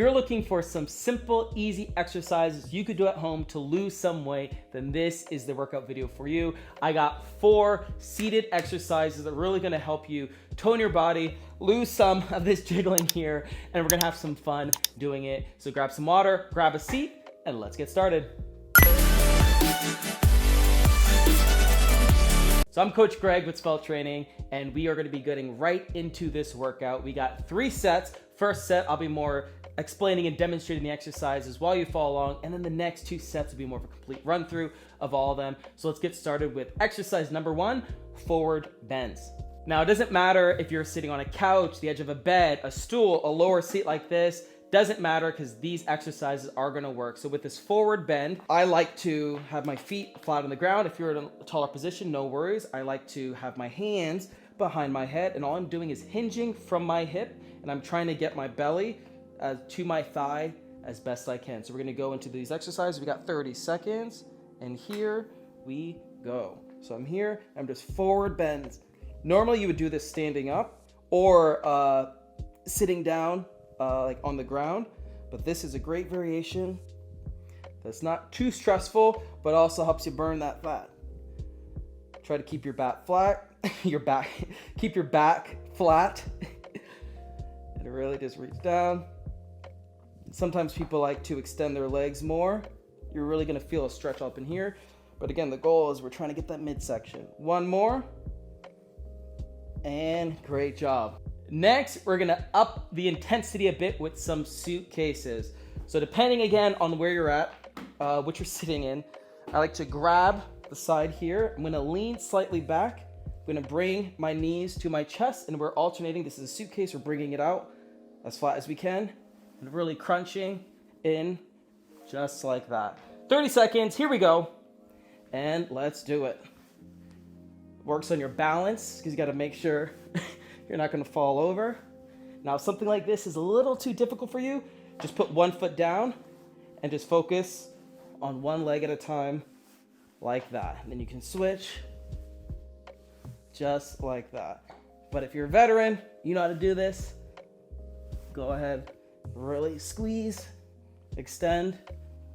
you're looking for some simple, easy exercises you could do at home to lose some weight, then this is the workout video for you. I got 4 seated exercises that are really gonna help you tone your body, lose some of this jiggling here, and we're gonna have some fun doing it. So grab some water, grab a seat, and let's get started. So I'm Coach Greg with Svelte Training, and we are gonna be getting right into this workout. We got 3 sets. First set, I'll be more explaining and demonstrating the exercises while you follow along, and then the next 2 sets will be more of a complete run through of all of them. So let's get started with exercise number 1, forward bends. Now, it doesn't matter if you're sitting on a couch, the edge of a bed, a stool, a lower seat like this, doesn't matter because these exercises are gonna work. So with this forward bend, I like to have my feet flat on the ground. If you're in a taller position, no worries. I like to have my hands behind my head, and all I'm doing is hinging from my hip, and I'm trying to get my belly to my thigh as best I can. So we're gonna go into these exercises. We got 30 seconds, and here we go. So I'm here, I'm just forward bends. Normally you would do this standing up or sitting down like on the ground, but this is a great variation that's not too stressful, but also helps you burn that fat. Try to keep your back flat, keep your back flat, and really just reach down. Sometimes people like to extend their legs more. You're really gonna feel a stretch up in here, but again, the goal is we're trying to get that midsection. One more, and great job. Next, we're gonna up the intensity a bit with some suitcases. So depending again on where you're at, what you're sitting in, I like to grab the side here. I'm gonna lean slightly back. I'm gonna bring my knees to my chest, and we're alternating. This is a suitcase, we're bringing it out as flat as we can, and really crunching in just like that. 30 seconds, here we go, and let's do it. Works on your balance, because you gotta make sure you're not gonna fall over. Now, if something like this is a little too difficult for you, just put one foot down and just focus on one leg at a time, like that. And then you can switch, just like that. But if you're a veteran, you know how to do this, go ahead, really squeeze, extend.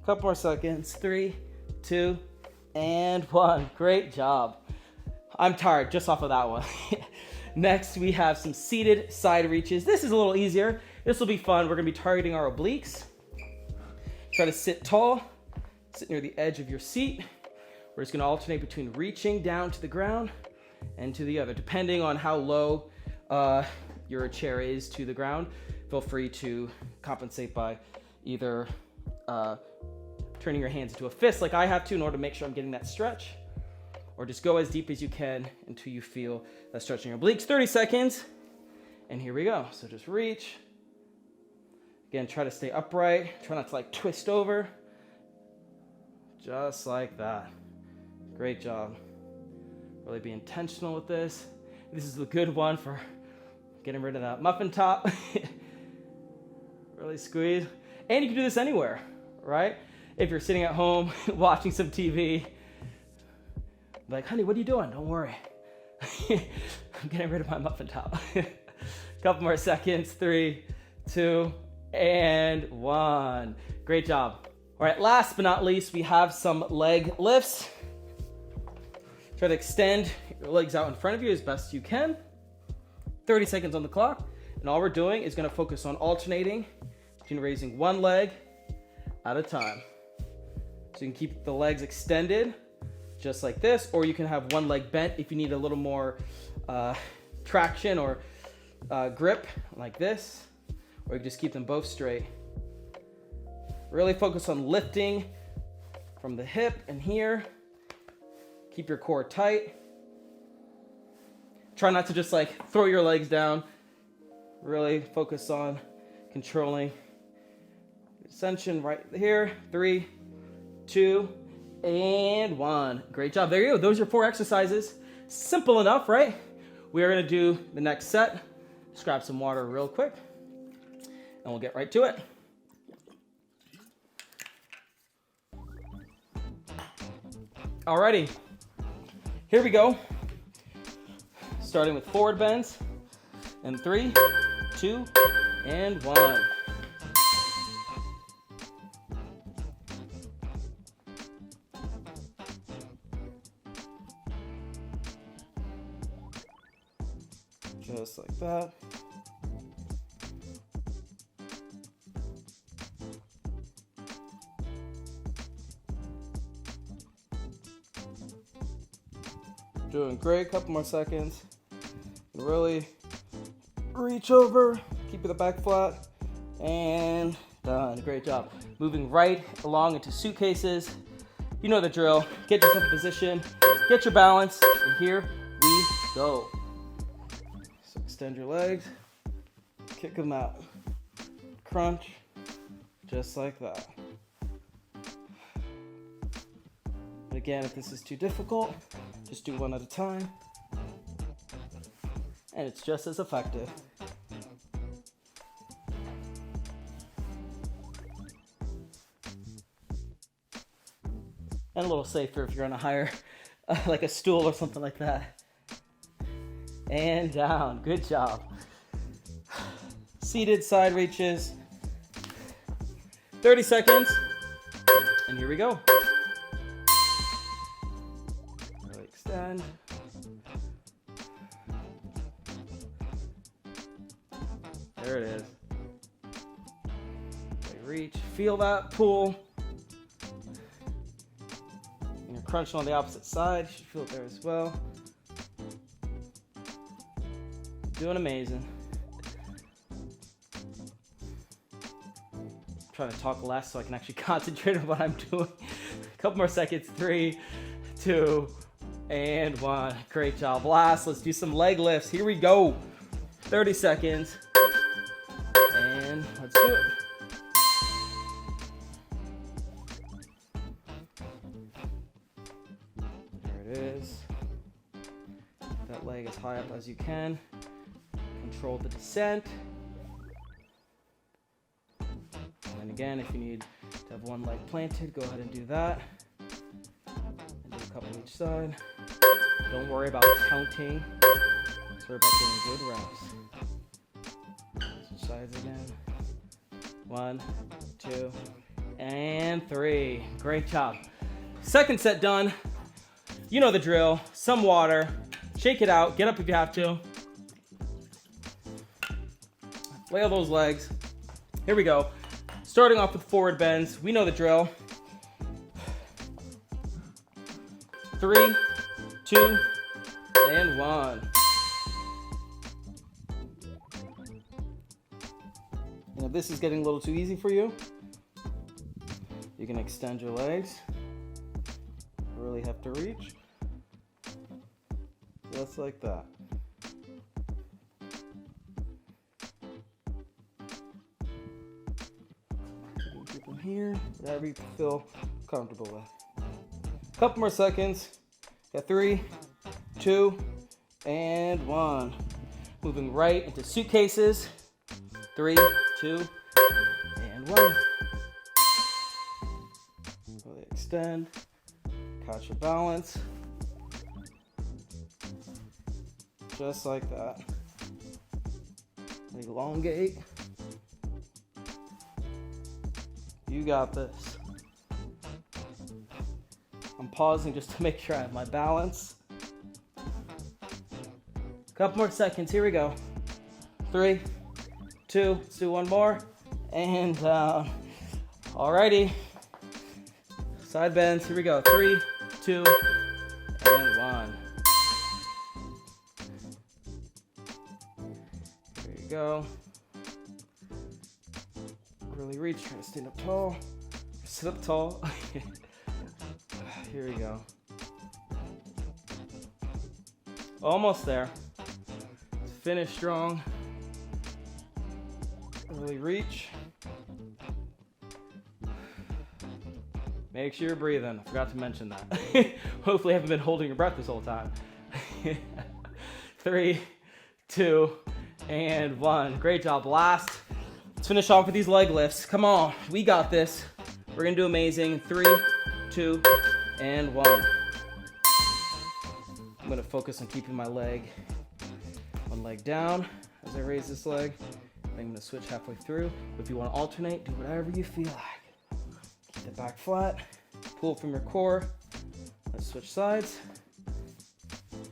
A couple more seconds, 3, 2, and 1. Great job. I'm tired just off of that one. Next, we have some seated side reaches. This is a little easier. This will be fun. We're gonna be targeting our obliques. Try to sit tall, sit near the edge of your seat. We're just gonna alternate between reaching down to the ground and to the other. Depending on how low your chair is to the ground, feel free to compensate by either turning your hands into a fist like I have to in order to make sure I'm getting that stretch, or just go as deep as you can until you feel that stretch in your obliques. 30 seconds, and here we go. So just reach. Again, try to stay upright. Try not to like twist over. Just like that. Great job. Really be intentional with this. This is a good one for getting rid of that muffin top. Really squeeze. And you can do this anywhere, right? If you're sitting at home watching some TV, like, honey, what are you doing? Don't worry. I'm getting rid of my muffin top. Couple more seconds. 3, 2, and 1. Great job. All right, last but not least, we have some leg lifts. Try to extend your legs out in front of you as best you can. 30 seconds on the clock. And all we're doing is gonna focus on alternating between raising one leg at a time. So you can keep the legs extended, just like this, or you can have one leg bent if you need a little more traction or grip, like this, or you can just keep them both straight. Really focus on lifting from the hip and here. Keep your core tight. Try not to just like throw your legs down. Really focus on controlling extension right here. 3, 2, and 1. Great job. There you go. Those are 4 exercises. Simple enough, right? We are going to do the next set. Just grab some water real quick, and we'll get right to it. Alrighty, here we go. Starting with forward bends, and 3, 2, and 1. Just like that. Doing great, couple more seconds. Really reach over, keep the back flat, and done. Great job. Moving right along into suitcases. You know the drill. Get yourself in position, get your balance, and here we go. So extend your legs, kick them out. Crunch, just like that. Again, if this is too difficult, just do one at a time. And it's just as effective. And a little safer if you're on a higher, like a stool or something like that. And down, good job. Seated side reaches. 30 seconds, and here we go. Really extend. There it is. Okay, reach, feel that pull. And you're crunching on the opposite side. You should feel it there as well. Doing amazing. Trying to talk less so I can actually concentrate on what I'm doing. A couple more seconds. 3, 2, and 1. Great job. Last, let's do some leg lifts. Here we go. 30 seconds. And let's do it. There it is. That leg as high up as you can. Control the descent. And again, if you need to have one leg planted, go ahead and do that. And do a couple each side. Don't worry about counting. Just worry about doing good reps. Switch sides again. 1, 2, and 3. Great job. Second set done. You know the drill. Some water. Shake it out. Get up if you have to. Flail those legs. Here we go. Starting off with forward bends. We know the drill. 3, 2, and 1. And if this is getting a little too easy for you, you can extend your legs. Really have to reach. Just like that. From here, whatever you feel comfortable with. Couple more seconds. Got 3, 2, and 1. Moving right into suitcases. 3, 2, and 1. Really extend. Catch your balance. Just like that. Elongate. You got this. I'm pausing just to make sure I have my balance. Couple more seconds. Here we go. 3, 2. Let's do one more. And alrighty. Side bends. Here we go. 3, 2, and 1. There you go. Really reach, try to stand up tall. Sit up tall. Here we go. Almost there. Finish strong. Really reach. Make sure you're breathing. I forgot to mention that. Hopefully you haven't been holding your breath this whole time. 3, 2, and 1. Great job. Last. Let's finish off with these leg lifts. Come on, we got this. We're gonna do amazing. 3, 2, and 1. I'm gonna focus on keeping my leg, one leg down as I raise this leg. I'm gonna switch halfway through. If you wanna alternate, do whatever you feel like. Keep the back flat, pull from your core. Let's switch sides.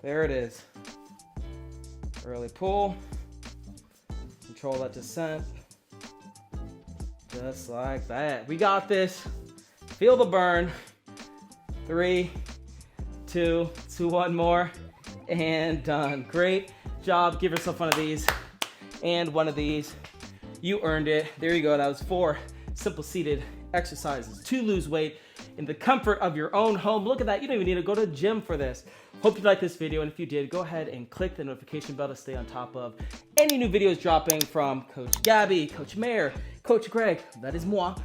There it is. Early pull. Control that descent. Just like that. We got this. Feel the burn. 3, 2, 1 more. And done. Great job. Give yourself one of these and one of these. You earned it. There you go. That was 4 simple seated exercises to lose weight in the comfort of your own home. Look at that. You don't even need to go to the gym for this. Hope you liked this video, and if you did, go ahead and click the notification bell to stay on top of any new videos dropping from Coach Gabby, Coach Mayer, Coach Greg. That is moi.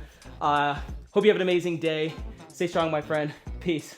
Hope you have an amazing day. Stay strong, my friend. Peace.